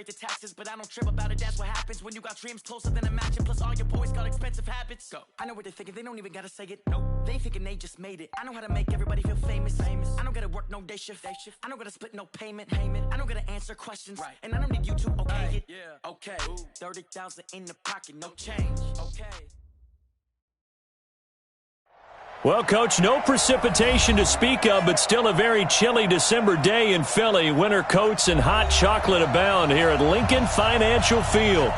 the taxes, but I don't trip about it. That's what happens when you got dreams closer than a match, and plus all your boys got expensive habits. Go. I know what they're thinking, they don't even gotta say it. Nope. They thinking they just made it. I know how to make everybody feel famous. I don't gotta work no day shift. I don't gotta split no payment. I don't gotta answer questions. Right. And I don't need you to okay it. Yeah. Okay. 30,000 in the pocket, no change. Okay. Well, Coach, no precipitation to speak of, but still a very chilly December day in Philly. Winter coats and hot chocolate abound here at Lincoln Financial Field.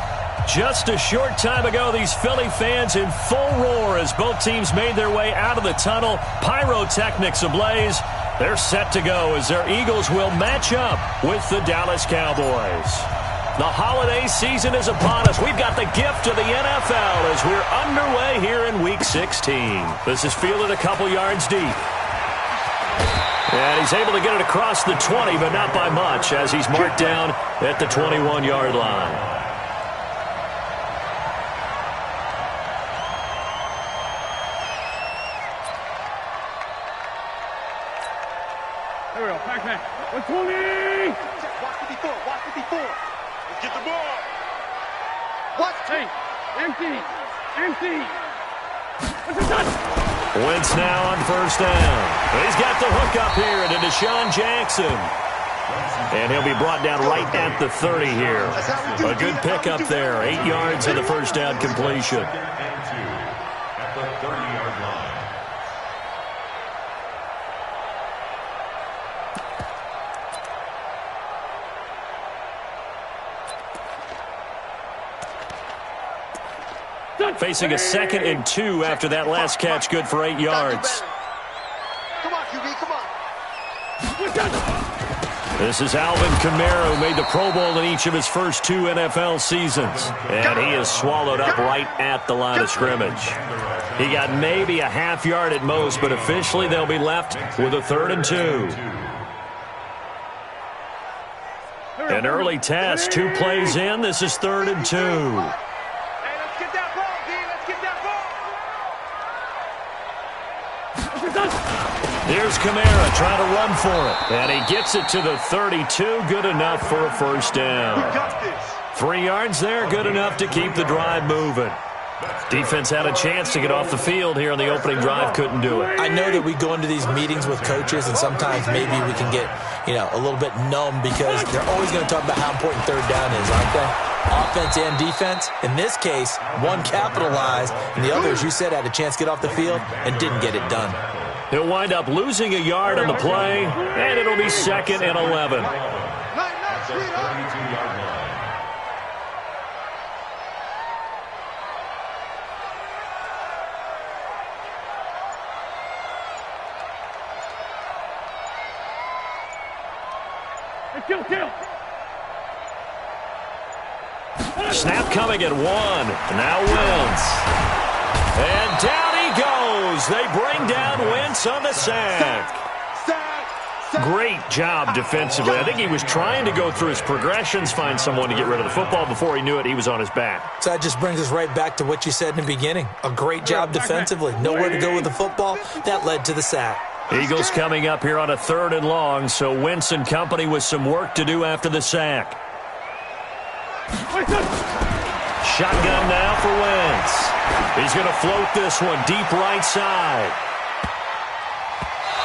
Just a short time ago, these Philly fans in full roar as both teams made their way out of the tunnel. Pyrotechnics ablaze. They're set to go as their Eagles will match up with the Dallas Cowboys. The holiday season is upon us. We've got the gift of the NFL as we're underway here in Week 16. This is fielded a couple yards deep. And he's able to get it across the 20, but not by much as he's marked down at the 21-yard line. There we go. Back. 120. Watch 54. Watch 54. Let's get the ball. What? Hey, empty. What's it done? Wentz now on first down. He's got the hook up here to Deshaun Jackson. And he'll be brought down right at the 30 here. A good pickup there. 8 yards of the first down completion. At the 30-yard line. Facing a 2nd and 2 after that last catch, good for 8 yards. Come on, QB, come on. This is Alvin Kamara, who made the Pro Bowl in each of his first 2 NFL seasons. And he is swallowed up right at the line of scrimmage. He got maybe a half yard at most, but officially they'll be left with a 3rd and 2. An early test, 2 plays in. This is 3rd and 2. Here's Kamara trying to run for it. And he gets it to the 32. Good enough for a first down. 3 yards there. Good enough to keep the drive moving. Defense had a chance to get off the field here on the opening drive. Couldn't do it. I know that we go into these meetings with coaches, and sometimes maybe we can get, a little bit numb because they're always going to talk about how important 3rd down is, aren't they? Offense and defense. In this case, one capitalized, and the other, as you said, had a chance to get off the field and didn't get it done. He'll wind up losing a yard on the play, and it'll be 2nd and 11. Kill. Snap coming at 1. Now Wentz. And down he goes. They bring down Wentz on the sack. Great job defensively. I think he was trying to go through his progressions, find someone to get rid of the football. Before he knew it, he was on his back. So that just brings us right back to what you said in the beginning. A great job defensively. Nowhere to go with the football. That led to the sack. Eagles coming up here on a 3rd and long, so Wentz and company with some work to do after the sack. Shotgun now for Wentz. He's going to float this one deep right side.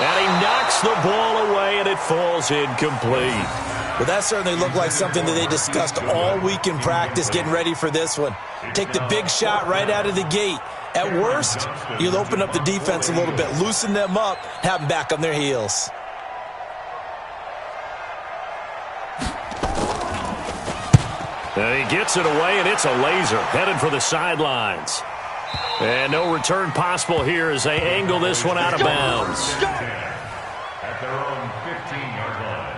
And he knocks the ball away, and it falls incomplete. Well, that certainly looked like something that they discussed all week in practice getting ready for this one. Take the big shot right out of the gate. At worst, you'll open up the defense a little bit, loosen them up, have them back on their heels. And he gets it away, and it's a laser headed for the sidelines. And no return possible here as they angle this one out of bounds. At their own 15-yard line.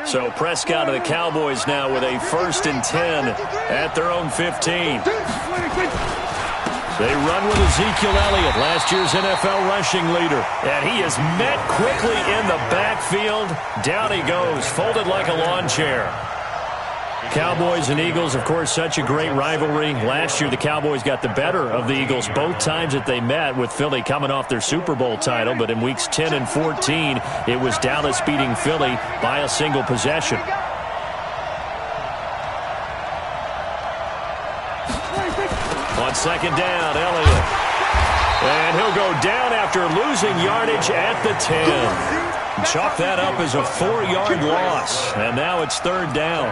So Prescott and the Cowboys now with a 1st and 10 at their own 15. They run with Ezekiel Elliott, last year's NFL rushing leader. And he is met quickly in the backfield. Down he goes, folded like a lawn chair. Cowboys and Eagles, of course, such a great rivalry. Last year, the Cowboys got the better of the Eagles both times that they met, with Philly coming off their Super Bowl title. But in weeks 10 and 14, it was Dallas beating Philly by a single possession. On second down, Elliott. And he'll go down after losing yardage at the 10. Chalk that up as a 4-yard loss. And now it's third down.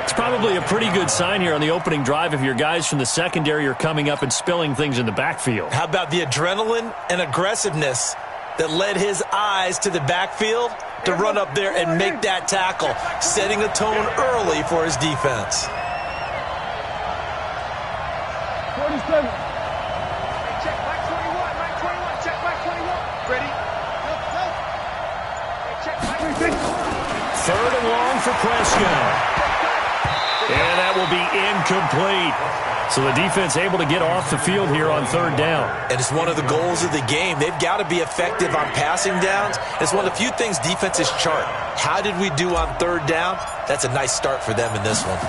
It's probably a pretty good sign here on the opening drive if your guys from the secondary are coming up and spilling things in the backfield. How about the adrenaline and aggressiveness that led his eyes to the backfield to run up there and make that tackle, setting a tone early for his defense. 47. Check back 21, back 21, check back 21. Ready? Go. Check back 26. Third and long for Prescott. And that will be incomplete. So the defense able to get off the field here on third down. And it's one of the goals of the game. They've got to be effective on passing downs. It's one of the few things defenses chart. How did we do on third down? That's a nice start for them in this one.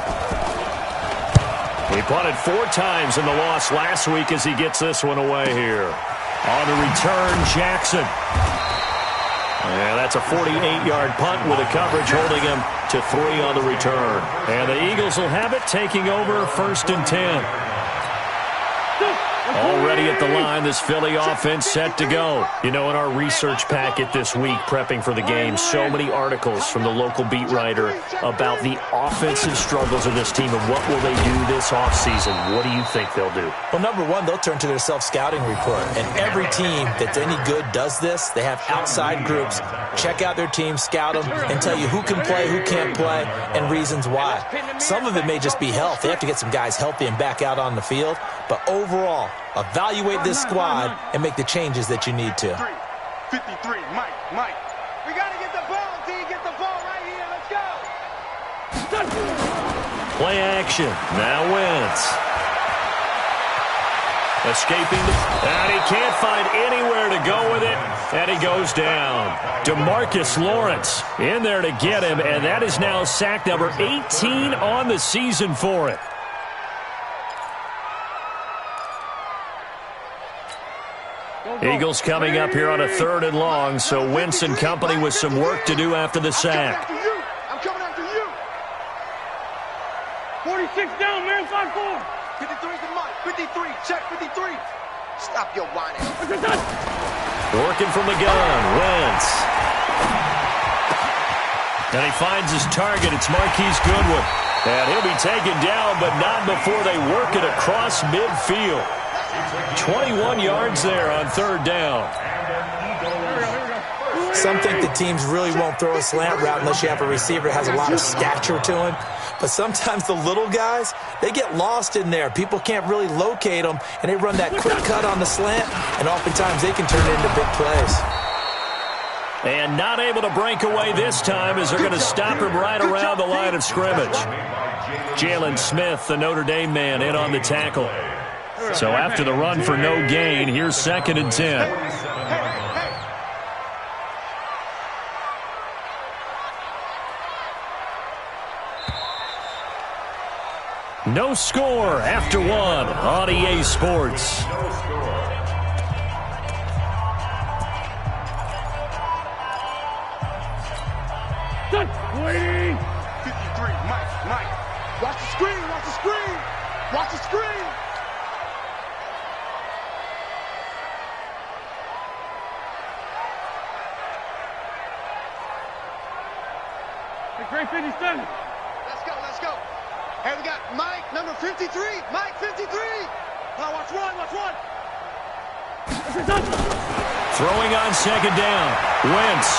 He punted 4 times in the loss last week as he gets this one away here. On the return, Jackson. And that's a 48-yard punt with a coverage holding him to 3 on the return. And the Eagles will have it, taking over first and 10. Already at the line, this Philly offense set to go. You know, in our research packet this week, prepping for the game, so many articles from the local beat writer about the offensive struggles of this team and what will they do this offseason. What do you think they'll do? Well, number one, they'll turn to their self-scouting report. And every team that's any good does this. They have outside groups. Check out their team, scout them, and tell you who can play, who can't play, and reasons why. Some of it may just be health. They have to get some guys healthy and back out on the field. But overall, evaluate this squad and make the changes that you need to. 53, Mike. We got to get the ball, D. Get the ball right here. Let's go. Play action. Now Wentz. Escaping. And he can't find anywhere to go with it. And he goes down. DeMarcus Lawrence in there to get him. And that is now sack number 18 on the season for it. Eagles coming up here on a third and long, so Wentz and company with some work to do after the sack. I'm coming after you. 46 down, man, 5-4. 53 to Mike. 53, check 53. Stop your whining. Working from the gun, Wentz. And he finds his target. It's Marquise Goodwin. And he'll be taken down, but not before they work it across midfield. 21 yards there on third down. Some think the teams really won't throw a slant route unless you have a receiver that has a lot of stature to him. But sometimes the little guys, they get lost in there. People can't really locate them, and they run that quick cut on the slant, and oftentimes they can turn it into big plays. And not able to break away this time as they're going to stop him right around the line of scrimmage. Jalen Smith, the Notre Dame man, in on the tackle. So after the run for no gain, here's second and 10. No score after one on EA Sports. Waiting. 53, Mike. Watch the screen. Watch the screen. Great 57. Let's go. Hey, we got Mike, number 53. Mike, 53. Now watch one. Throwing on second down. Wentz.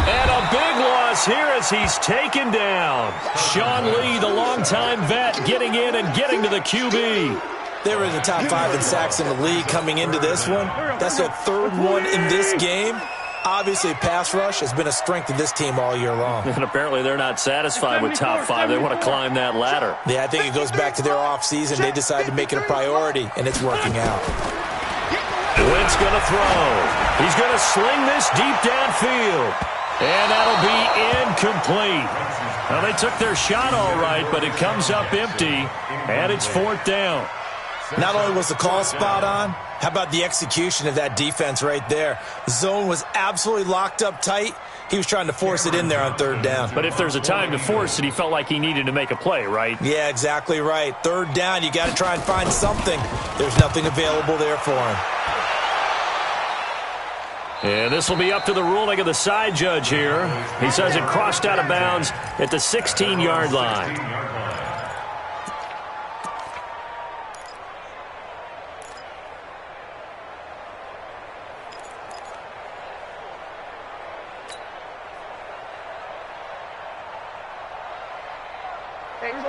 And a big loss here as he's taken down. Sean Lee, the longtime vet, getting in and getting to the QB. They were in the top 5 in sacks in the league coming into this one. That's their third one in this game. Obviously, pass rush has been a strength of this team all year long. And apparently they're not satisfied with top 5. They want to climb that ladder. Yeah, I think it goes back to their offseason. They decided to make it a priority, and it's working out. Wentz going to throw. He's going to sling this deep downfield. And that'll be incomplete. Well, they took their shot all right, but it comes up empty, and it's 4th down. Not only was the call spot on, how about the execution of that defense right there? The zone was absolutely locked up tight. He was trying to force it in there on 3rd down. But if there's a time to force it, he felt like he needed to make a play, right? Yeah, exactly right. 3rd down, you got to try and find something. There's nothing available there for him. And this will be up to the ruling of the side judge here. He says it crossed out of bounds at the 16-yard line.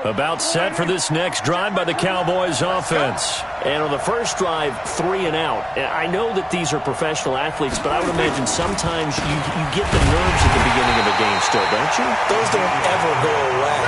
About set for this next drive by the Cowboys offense. And on the first drive, 3 and out. I know that these are professional athletes, but I would imagine sometimes you get the nerves at the beginning of a game still, don't you? Those don't ever go away.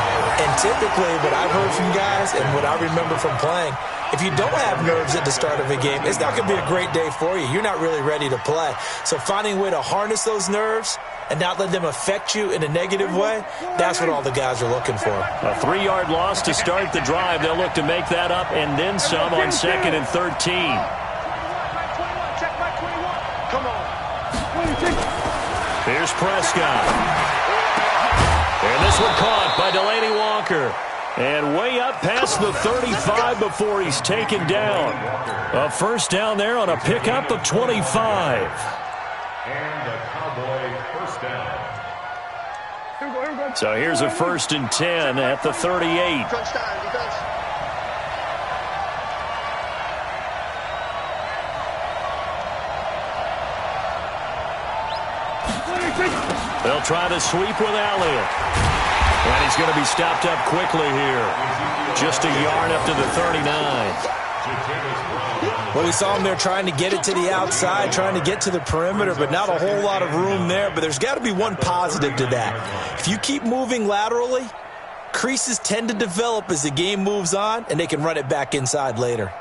And typically what I've heard from guys and what I remember from playing, if you don't have nerves at the start of a game, it's not going to be a great day for you. You're not really ready to play. So finding a way to harness those nerves and not let them affect you in a negative way, that's what all the guys are looking for. A 3-yard loss to start the drive. They'll look to make that up and then some on 2nd and 13. Come on. Here's Prescott. And this one caught by Delaney Walker. And way up past the 35 before he's taken down. A first down there on a pickup of 25. And the Cowboy first down. So here's a 1st and 10 at the 38. Crunch time, defense. They'll try to sweep with Elliott. And he's going to be stopped up quickly here. Just a yard up to the 39. Well, we saw him there trying to get it to the outside, trying to get to the perimeter, but not a whole lot of room there. But there's got to be one positive to that. If you keep moving laterally, creases tend to develop as the game moves on, and they can run it back inside later.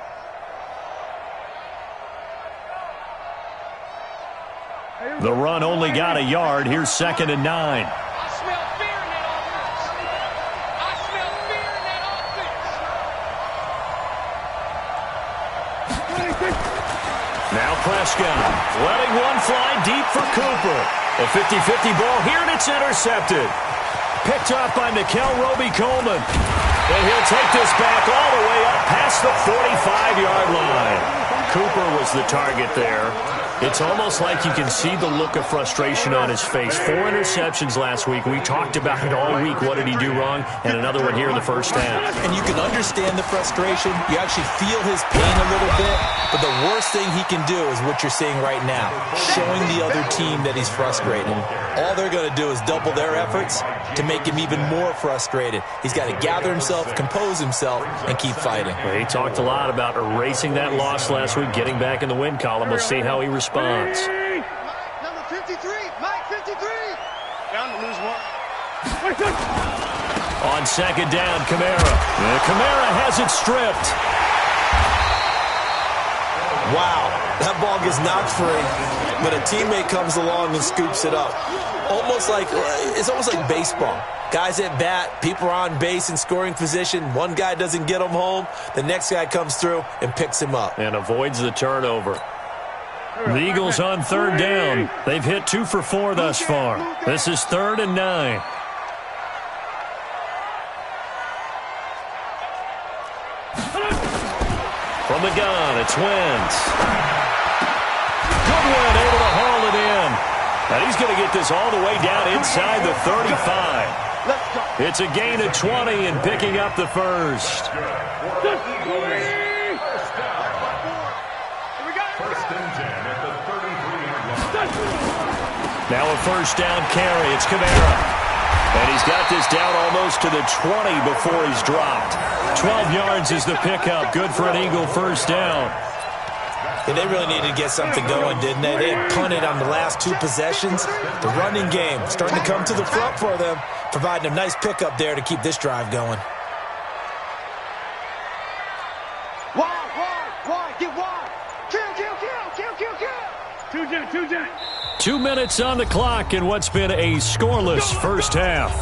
The run only got a yard. Here's 2nd and 9. I smell fear in that offense. I smell fear in that offense. Now Prescott letting one fly deep for Cooper. A 50-50 ball here, and it's intercepted. Picked off by Nickel Roby-Coleman. And he'll take this back all the way up past the 45-yard line. Cooper was the target there. It's almost like you can see the look of frustration on his face. 4 interceptions last week. We talked about it all week. What did he do wrong? And another one here in the first half. And you can understand the frustration. You actually feel his pain a little bit. But the worst thing he can do is what you're seeing right now, showing the other team that he's frustrated. All they're going to do is double their efforts to make him even more frustrated. He's got to gather himself, compose himself, and keep fighting. He talked a lot about erasing that loss last week, getting back in the win column. We'll see how he responds. Number 53, Mike 53. Down to lose one. On 2nd down, Kamara. Kamara has it stripped. Wow, that ball gets knocked free, but a teammate comes along and scoops it up. It's almost like baseball. Guys at bat, people are on base in scoring position. One guy doesn't get him home. The next guy comes through and picks him up. And avoids the turnover. The Eagles on 3rd down. They've hit 2 for 4 thus far. This is 3rd and 9. From the gun, it's Wentz. Goodwin able to haul it in. And he's going to get this all the way down inside the 35. It's a gain of 20 and picking up the first. Now a first down carry. It's Kamara. And he's got this down almost to the 20 before he's dropped. 12 yards is the pickup. Good for an Eagle first down. And they really needed to get something going, didn't they? They had punted on the last 2 possessions. The running game starting to come to the front for them, providing a nice pickup there to keep this drive going. Wide, get wide. Kill. 2 minutes on the clock in what's been a scoreless first half.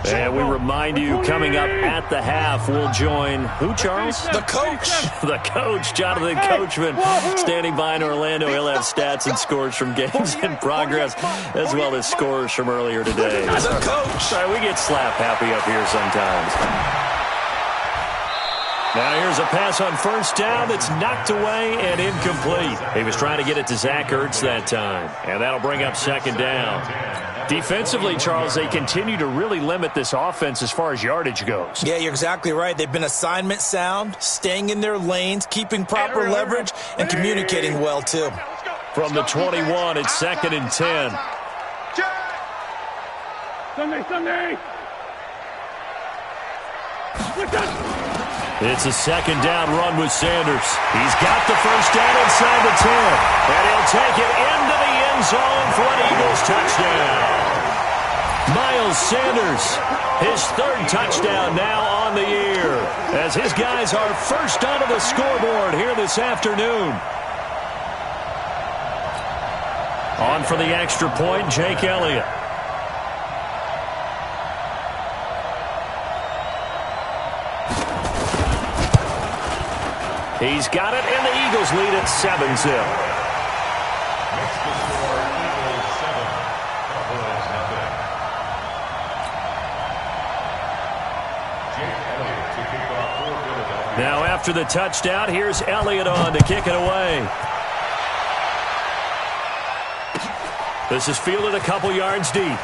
And we remind you, coming up at the half, we'll join who, Charles? The coach. The coach, Jonathan Coachman, standing by in Orlando. He'll have stats and scores from games in progress, as well as scores from earlier today. The coach. Sorry, we get slap happy up here sometimes. Now here's a pass on first down that's knocked away and incomplete. He was trying to get it to Zach Ertz that time, and that'll bring up second down. Defensively, Charles, they continue to really limit this offense as far as yardage goes. Yeah, you're exactly right. They've been assignment sound, staying in their lanes, keeping proper leverage, and communicating well, too. From the 21, it's 2nd and 10. Sunday. It's a second down run with Sanders. He's got the first down inside the 10. And he'll take it into the end zone for an Eagles touchdown. Miles Sanders, his 3rd touchdown now on the year, as his guys are first onto the scoreboard here this afternoon. On for the extra point, Jake Elliott. He's got it, and the Eagles lead at 7-0. Next to score, Eagles 7, Cowboys nothing. Jake Elliott to kick off for Philadelphia. Now after the touchdown, here's Elliott on to kick it away. This is fielded a couple yards deep.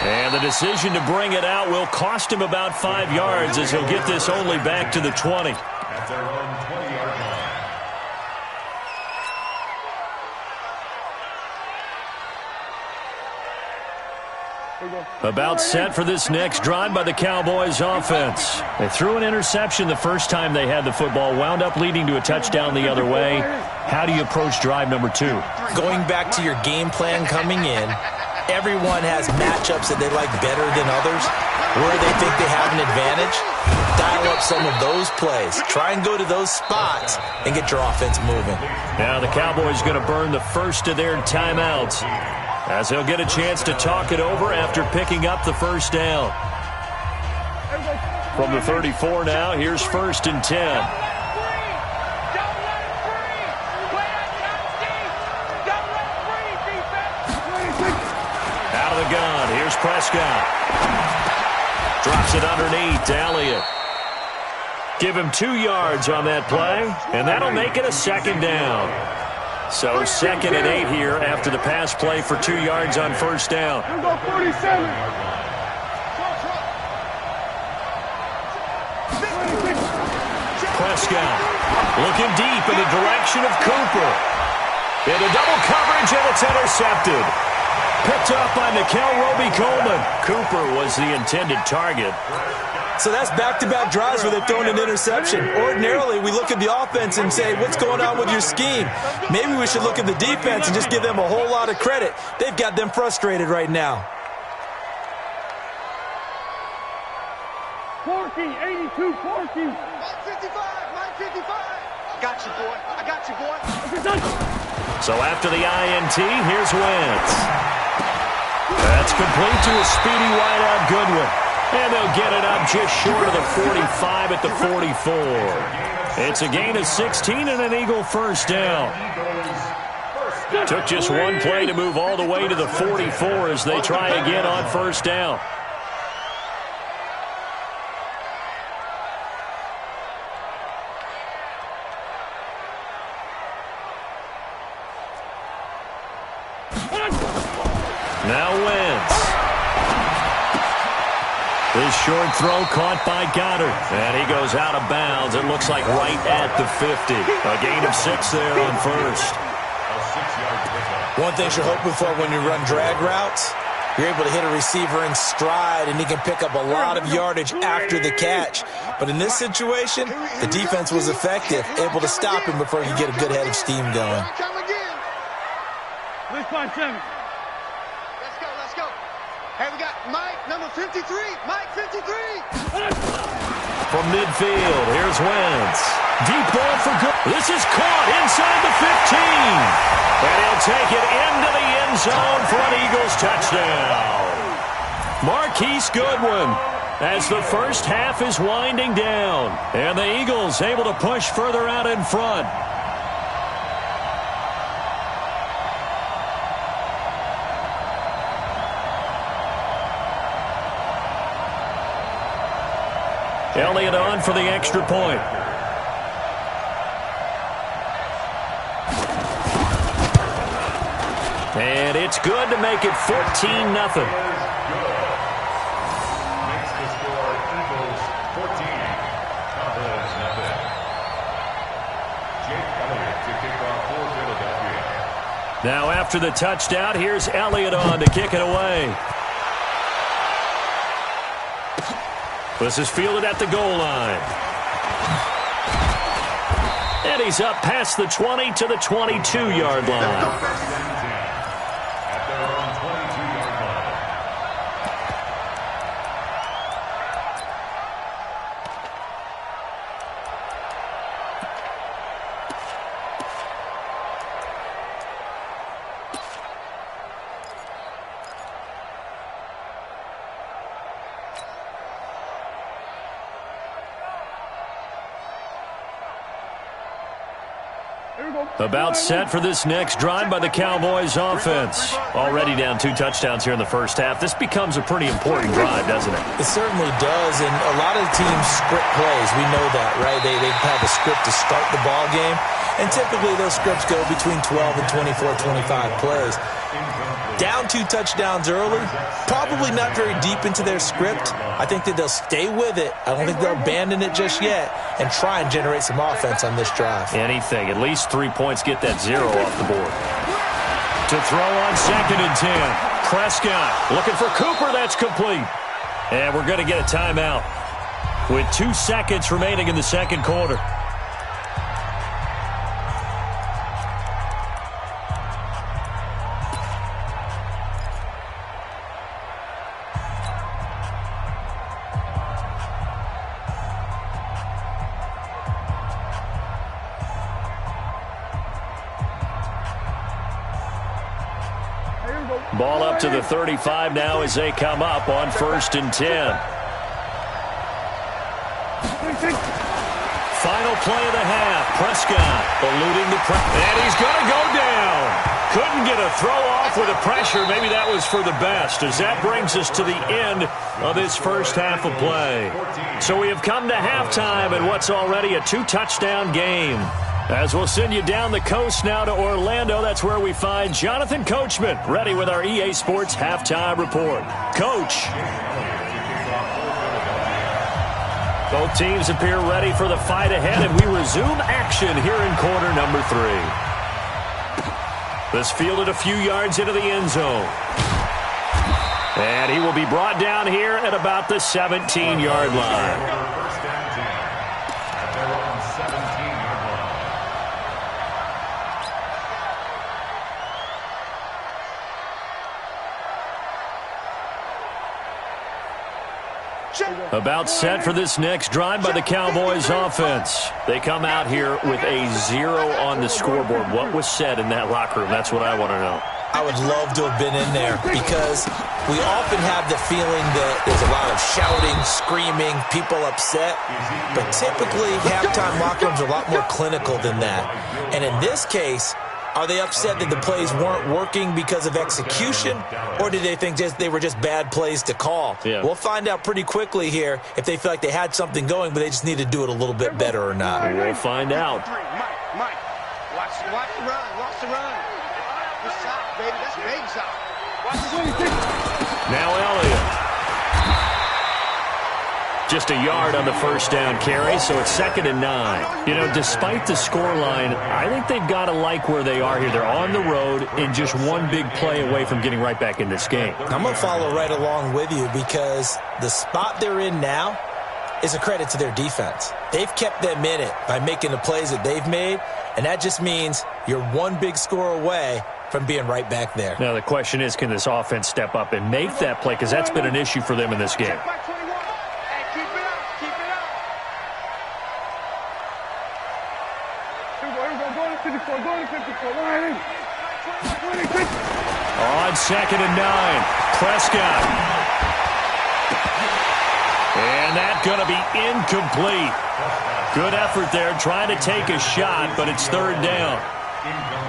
And the decision to bring it out will cost him about 5 yards, as he'll get this only back to the 20. At their own 20-yard line. About set for this next drive by the Cowboys offense. They threw an interception the first time they had the football, wound up leading to a touchdown the other way. How do you approach drive number 2? Going back to your game plan coming in, everyone has matchups that they like better than others, where they think they have an advantage. Dial up some of those plays. Try and go to those spots and get your offense moving. Now the Cowboys going to burn the first of their timeouts, as they'll get a chance to talk it over after picking up the first down. From the 34 now, here's 1st and 10. The gun. Here's Prescott. Drops it underneath to Elliott. Give him 2 yards on that play, and that'll make it a second down. So 2nd and 8 here after the pass play for 2 yards on first down. Prescott looking deep in the direction of Cooper. Into double coverage, and it's intercepted. Picked up by Nickel Roby-Coleman. Cooper was the intended target. So that's back-to-back drives where they've thrown an interception. Ordinarily, we look at the offense and say, what's going on with your scheme? Maybe we should look at the defense and just give them a whole lot of credit. They've got them frustrated right now. Forky, 82, Forky. Mike 55, Mike 55. I got you, boy. I got you, boy. So after the INT, here's Wentz. That's complete to a speedy wideout Goodwin. And they'll get it up just short of the 45 at the 44. It's a gain of 16 and an Eagle first down. Took just one play to move all the way to the 44 as they try again on first down. Now Wentz. This short throw caught by Goddard. And he goes out of bounds. It looks like right at the 50. A gain of 6 there on first. One thing you're hoping for when you run drag routes, you're able to hit a receiver in stride, and he can pick up a lot of yardage after the catch. But in this situation, the defense was effective, able to stop him before he could get a good head of steam going. Let's find 7. Let's go. Hey, we got Mike, number 53. Mike, 53. From midfield, here's Wentz. Deep ball for good. This is caught inside the 15. And he'll take it into the end zone for an Eagles touchdown. Marquise Goodwin, as the first half is winding down. And the Eagles able to push further out in front. Elliott on for the extra point. And it's good to make it 14-0. Now after the touchdown, here's Elliott on to kick it away. This is fielded at the goal line. And he's up past the 20 to the 22-yard line. About set for this next drive by the Cowboys offense. Already down 2 touchdowns here in the first half. This becomes a pretty important drive, doesn't it? It certainly does, and a lot of teams script plays. We know that, right? They have a script to start the ball game, and typically those scripts go between 12 and 24, 25 plays. Down 2 touchdowns early, probably not very deep into their script. I think that they'll stay with it. I don't think they'll abandon it just yet and try and generate some offense on this drive. Anything. At least 3 points, get that 0 off the board. To throw on 2nd and 10. Prescott looking for Cooper. That's complete. And we're going to get a timeout with 2 seconds remaining in the second quarter. Ball up to the 35 now as they come up on 1st and 10. Final play of the half. Prescott eluding the pressure. And he's going to go down. Couldn't get a throw off with the pressure. Maybe that was for the best, as that brings us to the end of this first half of play. So we have come to halftime in what's already a 2-touchdown game. As we'll send you down the coast now to Orlando, that's where we find Jonathan Coachman, ready with our EA Sports Halftime Report. Coach. Both teams appear ready for the fight ahead, and we resume action here in quarter number 3. This fielded a few yards into the end zone. And he will be brought down here at about the 17-yard line. About set for this next drive by the Cowboys offense. They come out here with a 0 on the scoreboard. What was said in that locker room? That's what I want to know. I would love to have been in there because we often have the feeling that there's a lot of shouting, screaming, people upset. But typically, halftime locker rooms are a lot more clinical than that. And in this case, are they upset that the plays weren't working because of execution, or did they think they were just bad plays to call? Yeah. We'll find out pretty quickly here if they feel like they had something going, but they just need to do it a little bit better or not. We'll find out. Mike, watch the run, watch the run. Good shot, baby, that's a baby shot. Watch the Now Elliott. Just a yard on the first down carry, so it's 2nd and 9. You know, despite the scoreline, I think they've got to like where they are here. They're on the road and just one big play away from getting right back in this game. I'm going to follow right along with you because the spot they're in now is a credit to their defense. They've kept them in it by making the plays that they've made, and that just means you're one big score away from being right back there. Now, the question is, can this offense step up and make that play? Because that's been an issue for them in this game. On 2nd and 9, Prescott going to be incomplete. Good effort there trying to take a shot, but it's third down.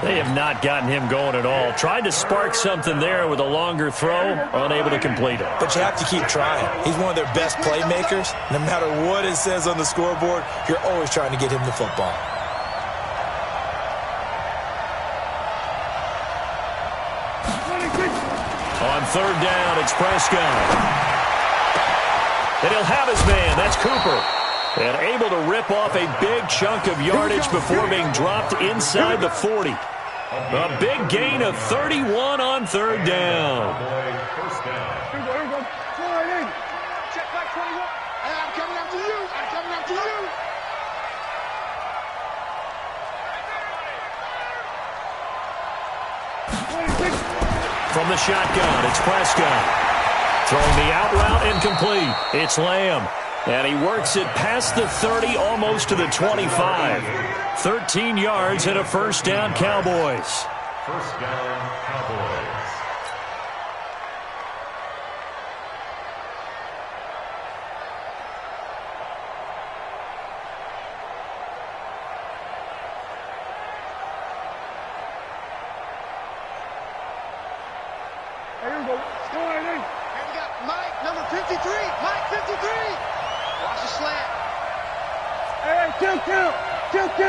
They have not gotten him going at all. Tried to spark something there with a longer throw, unable to complete it. But you have to keep trying. He's one of their best playmakers. No matter what it says on the scoreboard, you're always trying to get him the football. On third down, it's Prescott. And he'll have his man. That's Cooper. And able to rip off a big chunk of yardage before being dropped inside the 40. A big gain of 31 on third down. First down. Here we go. Slide in. Check back 21. Hey, I'm coming after you. I'm coming after you. From the shotgun, it's Prescott. Throwing the out route incomplete. It's Lamb. And he works it past the 30, almost to the 25. 13 yards and a first down, Cowboys. First down, Cowboys. Here we go. Slide in. Here we go. Mike, number 53. Mike, 53. Watch the slant. Hey, count. Check 53.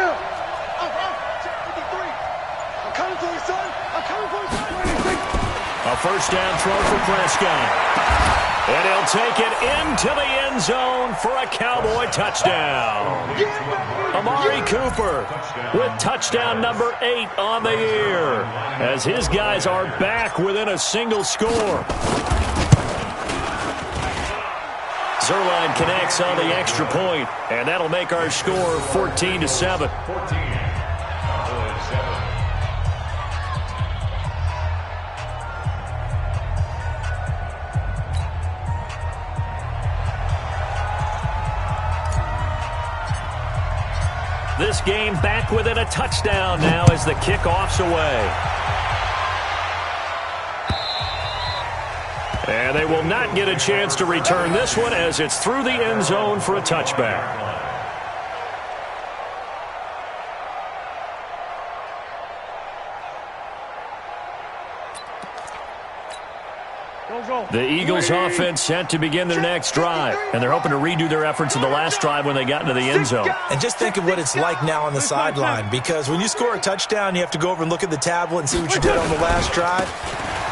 I'm coming for you, son. I'm coming for you, son. A first down throw for Prescott. And he'll take it into the end zone for a Cowboy touchdown. Amari Cooper with touchdown number 8 on the year, as his guys are back within a single score. Zerline connects on the extra point, and that'll make our score 14-7. 14. Cowboys 7. This game back within a touchdown now as the kickoff's away. And they will not get a chance to return this one as it's through the end zone for a touchback. The Eagles offense set to begin their next drive, and they're hoping to redo their efforts in the last drive when they got into the end zone. And just think of what it's like now on the sideline, because when you score a touchdown, you have to go over and look at the tablet and see what you did on the last drive.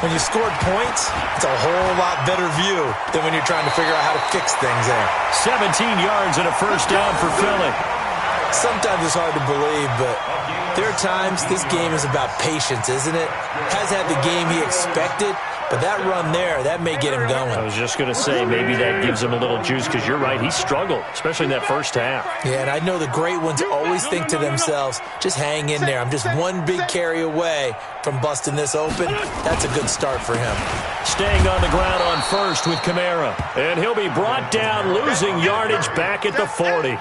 When you scored points, it's a whole lot better view than when you're trying to figure out how to fix things there. 17 yards and a first down for Philly. Sometimes it's hard to believe, but there are times this game is about patience, isn't it? Has had the game he expected, but that run there, that may get him going. I was just going to say, maybe that gives him a little juice, because you're right, he struggled, especially in that first half. Yeah, and I know the great ones always think to themselves, just hang in there. I'm just one big carry away from busting this open. That's a good start for him. Staying on the ground on first with Kamara. And he'll be brought down, losing yardage back at the 40.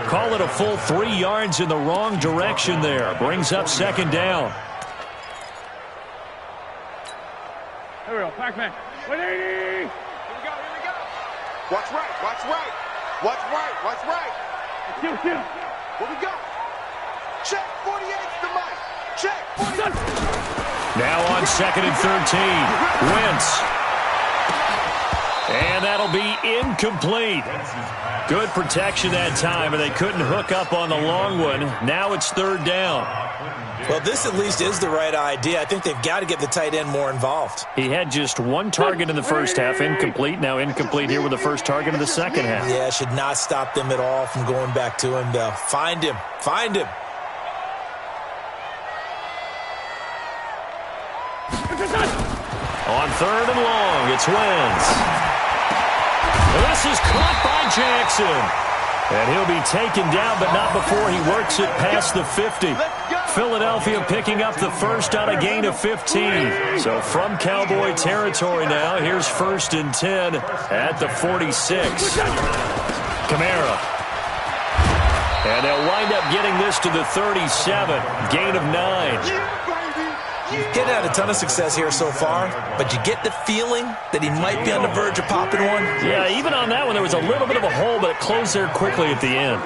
Call it a full 3 yards in the wrong direction there. Brings up second down. Here we go. Pac-Man. 180. Here we go. Watch right. Watch right. Watch right. Watch right. Kill. Where we go? Check 48's the mic. Check 48. Now on second and 13. Wentz. And that'll be incomplete. Good protection that time, and they couldn't hook up on the long one. Now it's third down. Well, this at least is the right idea. I think they've got to get the tight end more involved. He had just one target in the first half, incomplete. Now incomplete here with the first target in the second half. Yeah, should not stop them at all from going back to him, though. Find him. Find him. On third and long, it's Wentz. This is caught by Jackson. And he'll be taken down, but not before he works it past the 50. Philadelphia picking up the first on a gain of 15. So from Cowboy territory now, here's first and 10 at the 46. Kamara. And they'll wind up getting this to the 37. Gain of 9. Getting had a ton of success here so far, but you get the feeling that he might be on the verge of popping one. Yeah, even on that one, there was a little bit of a hole, but it closed there quickly at the end.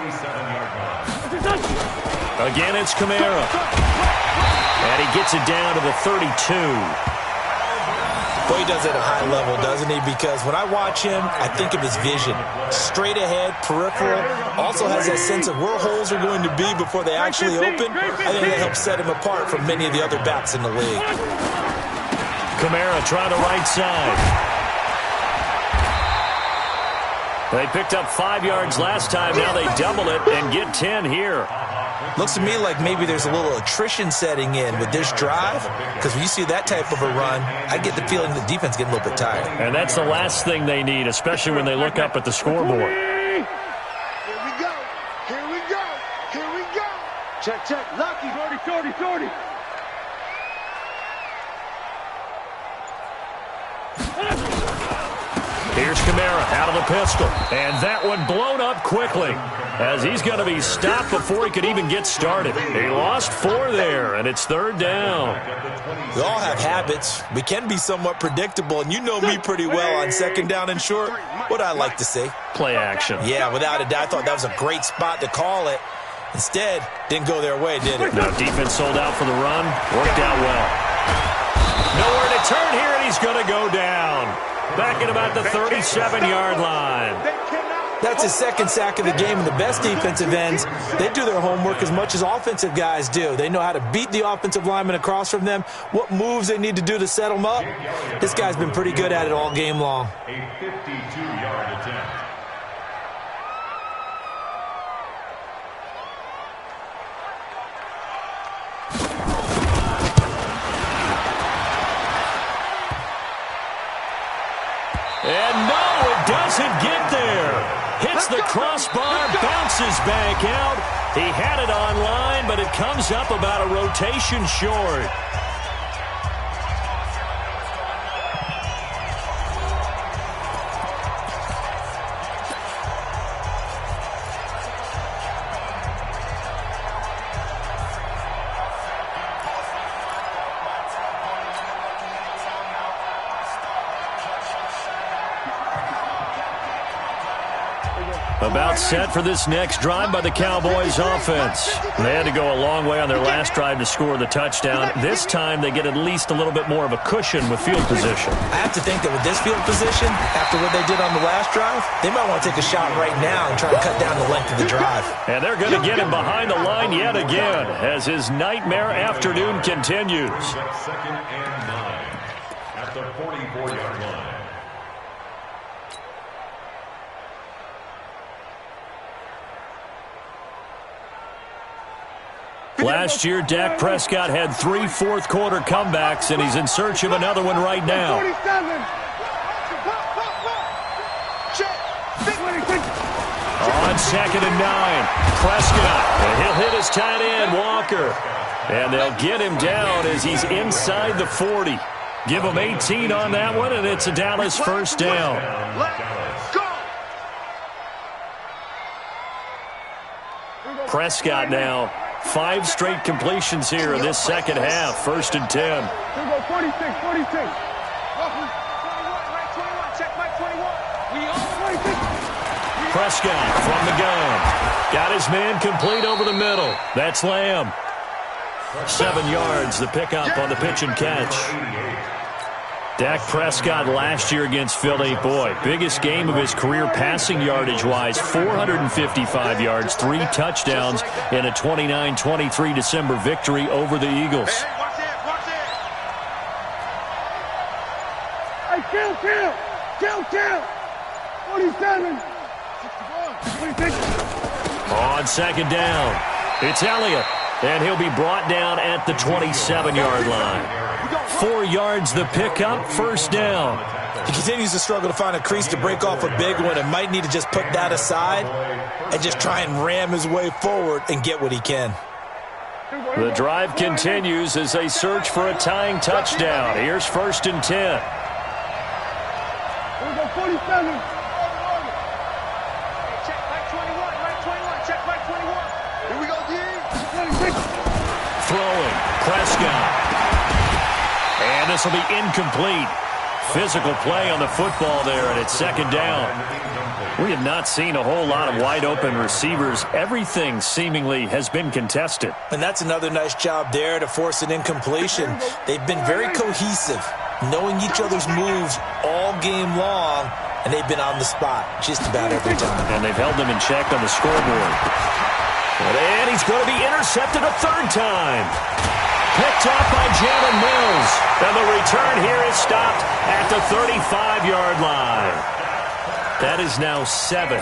Again, it's Kamara. And he gets it down to the 32. Boy, he does it at a high level, doesn't he? Because when I watch him, I think of his vision. Straight ahead, peripheral. Also has that sense of where holes are going to be before they actually open. I think that helps set him apart from many of the other backs in the league. Kamara trying the right side. They picked up 5 yards last time. Now they double it and get 10 here. Looks to me like maybe there's a little attrition setting in with this drive, because when you see that type of a run, I get the feeling the defense getting a little bit tired. And that's the last thing they need, especially when they look up at the scoreboard. Here we go. Here we go. Here we go. Check, check. Lucky. 40. Here's Kamara out of the pistol. And that one blown up quickly, as he's going to be stopped before he could even get started. He lost 4 there, and it's 3rd down. We all have habits. We can be somewhat predictable, and you know me pretty well on 2nd down and short. What I like to say? Play action. Yeah, without a doubt. I thought that was a great spot to call it. Instead, didn't go their way, did it? No, defense sold out for the run. Worked out well. Nowhere to turn here, and he's going to go down. Back at about the 37-yard line. That's his 2nd sack of the game, and the best defensive ends, they do their homework as much as offensive guys do. They know how to beat the offensive lineman across from them, what moves they need to do to set them up. This guy's been pretty good at it all game long. A 52-yard attempt. And no, it doesn't get there. Hits the crossbar, bounces back out. He had it on line, but it comes up about a rotation short. About set for this next drive by the Cowboys offense. They had to go a long way on their last drive to score the touchdown. This time they get at least a little bit more of a cushion with field position. I have to think that with this field position, after what they did on the last drive, they might want to take a shot right now and try to cut down the length of the drive. And they're going to get him behind the line yet again as his nightmare afternoon continues. 2nd and 9 at the 44-yard line. Last year, Dak Prescott had 3 fourth-quarter comebacks, and he's in search of another one right now. 47. On 2nd and 9, Prescott, and he'll hit his tight end, Walker. And they'll get him down as he's inside the 40. Give him 18 on that one, and it's a Dallas first down. Prescott now 5 straight completions here in this second half. 1st and 10. Here we go, 46. Prescott from the gun. Got his man complete over the middle. That's Lamb. 7 yards, the pickup on the pitch and catch. Dak Prescott last year against Philly, boy, biggest game of his career passing yardage-wise, 455 yards, 3 touchdowns in a 29-23 December victory over the Eagles. Hey, kill. 47. 26. On 2nd down, it's Elliott, and he'll be brought down at the 27-yard line. 4 yards the pickup, 1st down. He continues to struggle to find a crease to break off a big one and might need to just put that aside and just try and ram his way forward and get what he can. The drive continues as they search for a tying touchdown. Here's 1st and 10. Here we go, 47. Check back 21. Check back 21. Here we go, D. 26. Throwing, Prescott. And this will be incomplete. Physical play on the football there, and it's second down. We have not seen a whole lot of wide-open receivers. Everything seemingly has been contested. And that's another nice job there to force an incompletion. They've been very cohesive, knowing each other's moves all game long, and they've been on the spot just about every time. And they've held them in check on the scoreboard. And he's going to be intercepted a third time. Picked off by Jalen Mills. And the return here is stopped at the 35-yard line. That is now seven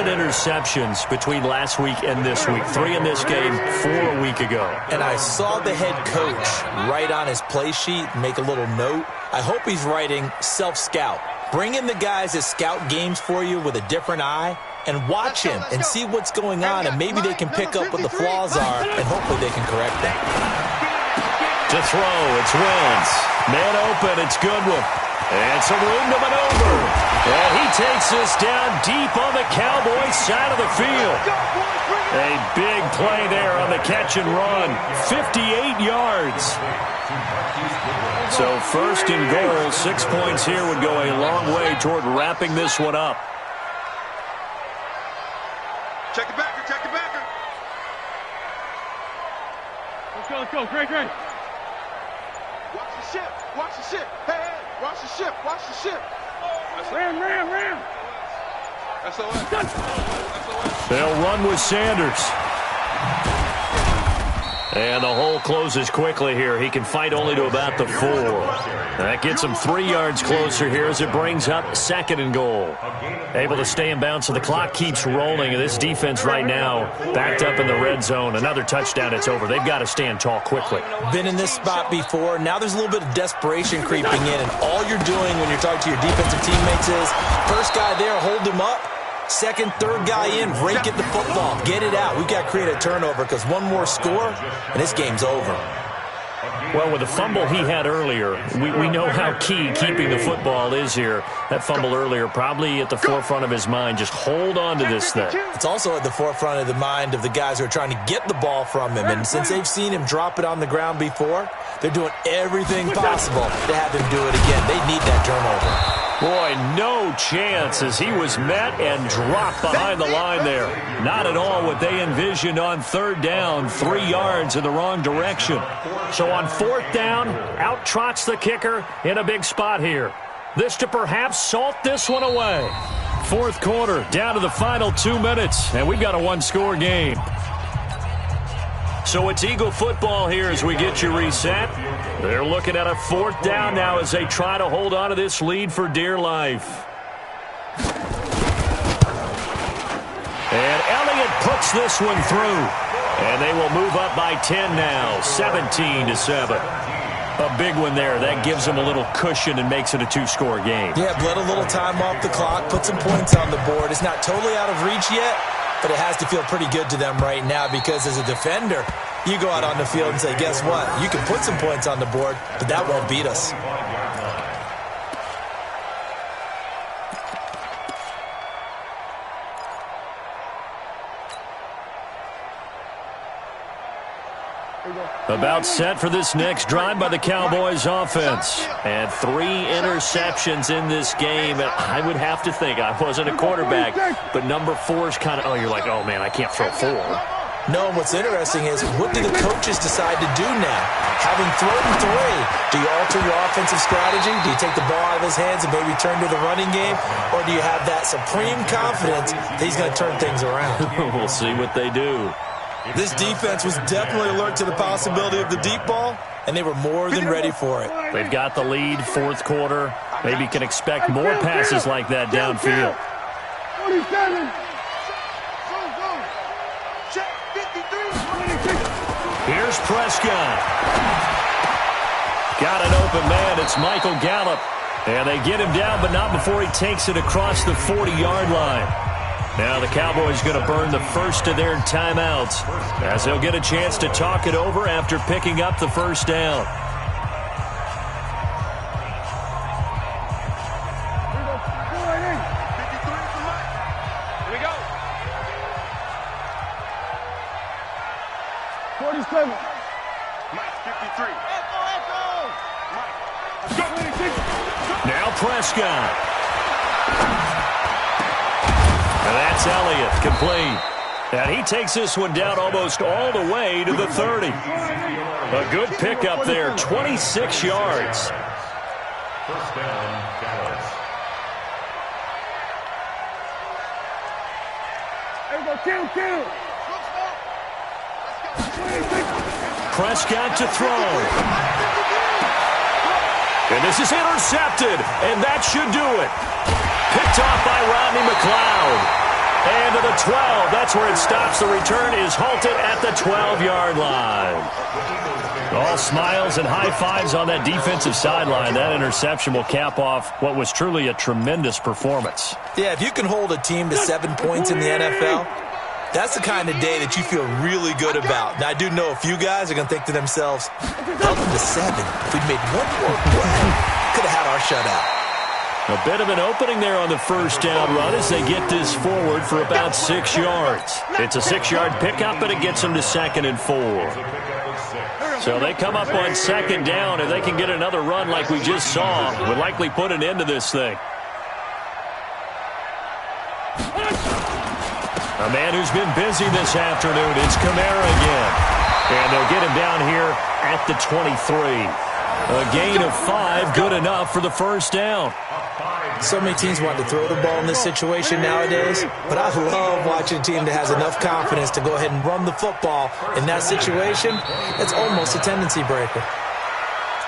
interceptions between last week and this week. 3 in this game, 4 a week ago. And I saw the head coach write on his play sheet, make a little note. I hope he's writing self-scout. Bring in the guys that scout games for you with a different eye and watch him and see what's going on, and maybe they can pick up what the flaws are, and hopefully they can correct them. To throw, it's Wentz. Man open, it's Goodwin. And some room to maneuver. And he takes this down deep on the Cowboys side of the field. A big play there on the catch and run. 58 yards. So first and goal, 6 points here would go a long way toward wrapping this one up. Check the backer, check the backer. Let's go, great. Watch the ship, hey, watch the ship. Ram. SOS. They'll run with Sanders. And the hole closes quickly here. He can fight only to about the 4. That gets him 3 yards closer here as it brings up second and goal. Able to stay in bounds, so the clock keeps rolling. And this defense right now backed up in the red zone. Another touchdown, it's over. They've got to stand tall quickly. Been in this spot before. Now there's a little bit of desperation creeping in. And all you're doing when you're talking to your defensive teammates is, first guy there, hold him up. Second, third guy in, rake at the football. Get it out. We've got to create a turnover because one more score, and this game's over. Well, with the fumble he had earlier, we know how key keeping the football is here. That fumble earlier probably at the forefront of his mind. Just hold on to this thing. It's also at the forefront of the mind of the guys who are trying to get the ball from him. And since they've seen him drop it on the ground before, they're doing everything possible to have him do it again. They need that turnover. Boy, no chance as he was met and dropped behind the line there. Not at all what they envisioned on third down, 3 yards in the wrong direction. So on fourth down, out trots the kicker in a big spot here. This to perhaps salt this one away. Fourth quarter, down to the final 2 minutes, and we've got a one-score game. So it's Eagle football here as we get you reset. They're looking at a fourth down now as they try to hold on to this lead for dear life. And Elliott puts this one through. And they will move up by 10 now, 17-7. A big one there. That gives them a little cushion and makes it a 2-score game. Yeah, bled a little time off the clock, put some points on the board. It's not totally out of reach yet, but it has to feel pretty good to them right now because as a defender, you go out on the field and say, guess what? You can put some points on the board, but that won't beat us. About set for this next drive by the Cowboys offense. And 3 interceptions in this game. And I would have to think, I wasn't a quarterback, but number 4 is kind of, you're like, oh man, I can't throw 4. No, what's interesting is what do the coaches decide to do now? Having thrown 3, do you alter your offensive strategy? Do you take the ball out of his hands and maybe turn to the running game? Or do you have that supreme confidence that he's going to turn things around? We'll see what they do. This defense was definitely alert to the possibility of the deep ball, and they were more than ready for it. They've got the lead, fourth quarter. Maybe can expect more passes like that downfield. 47. Here's Prescott. Got an open man. It's Michael Gallup. And they get him down, but not before he takes it across the 40-yard line. Now the Cowboys going to burn the first of their timeouts as they'll get a chance to talk it over after picking up the first down. Here we go. 47. Mike, 53. Mike, Prescott. And that's Elliott, complete. And he takes this one down almost all the way to the 30. A good pickup there, 26 yards. First down, Dallas. Two. Prescott to throw. And this is intercepted, and that should do it. Picked off by Rodney McLeod. And to the 12, that's where it stops. The return is halted at the 12-yard line. All smiles and high fives on that defensive sideline. That interception will cap off what was truly a tremendous performance. Yeah, if you can hold a team to 7 points in the NFL, that's the kind of day that you feel really good about. Now, I do know a few guys are going to think to themselves, held them to 7. If we'd made one more play, could have had our shutout. A bit of an opening there on the first down run as they get this forward for about 6 yards. It's a 6-yard pickup, and it gets them to 2nd and 4. So they come up on 2nd down, and they can get another run like we just saw. Would likely put an end to this thing. A man who's been busy this afternoon is Kamara again. And they'll get him down here at the 23. A gain of 5, good enough for the first down. So many teams want to throw the ball in this situation nowadays, but I love watching a team that has enough confidence to go ahead and run the football. In that situation, it's almost a tendency breaker.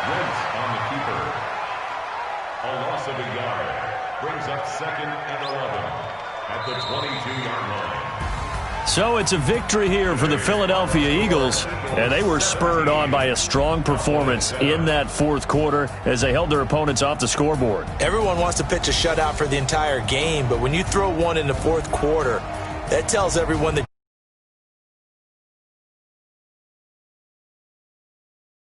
Wentz on the keeper. A loss of a yard. Brings up 2nd and 11 at the 22-yard line. So it's a victory here for the Philadelphia Eagles, and they were spurred on by a strong performance in that fourth quarter as they held their opponents off the scoreboard. Everyone wants to pitch a shutout for the entire game, but when you throw one in the fourth quarter, that tells everyone that